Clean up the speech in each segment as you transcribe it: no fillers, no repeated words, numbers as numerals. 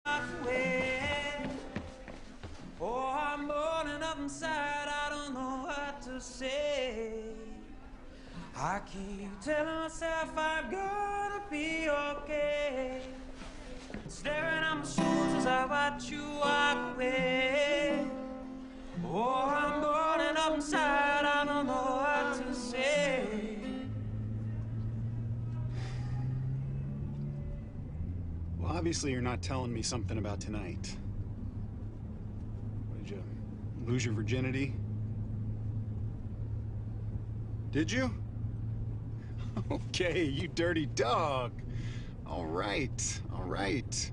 Way. Oh, I'm burning up inside, I don't know what to say. I keep telling myself I'm gonna be okay. Staring at my shoes as I watch you walk away. Oh, I'm burning up inside, I don't know what to say. Well, obviously you're not telling me something about tonight. Did you lose your virginity? Did you? Okay, you dirty dog. All right, all right.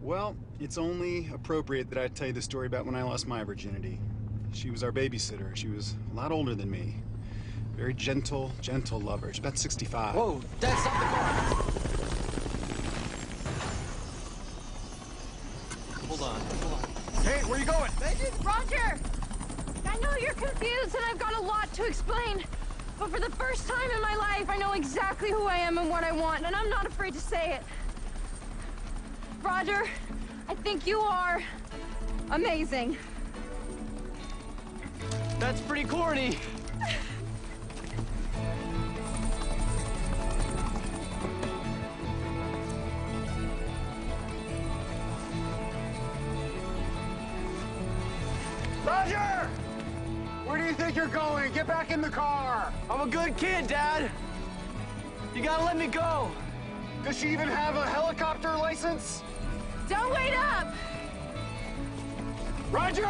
Well, it's only appropriate that I tell you the story about when I lost my virginity. She was our babysitter. She was a lot older than me. Very gentle, gentle lover. She's about 65. Whoa, that's not the car! Hold on. Hey, where you going? Roger! I know you're confused and I've got a lot to explain. But for the first time in my life, I know exactly who I am and what I want, and I'm not afraid to say it. Roger, I think you are amazing. That's pretty corny. Roger! Where do you think you're going? Get back in the car! I'm a good kid, Dad. You gotta let me go. Does she even have a helicopter license? Don't wait up! Roger!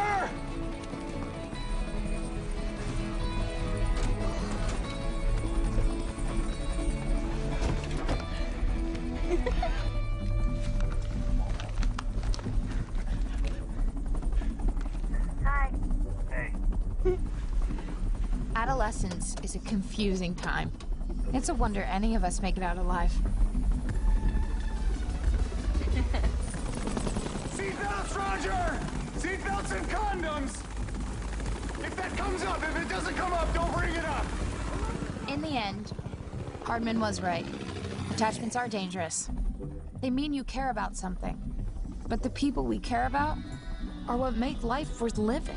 Hi. Hey. Adolescence is a confusing time. It's a wonder any of us make it out alive. Seatbelts, Roger! Seatbelts and condoms! If that comes up, if it doesn't come up, don't bring it up! In the end, Hardman was right. Attachments are dangerous. They mean you care about something. But the people we care about are what make life worth living.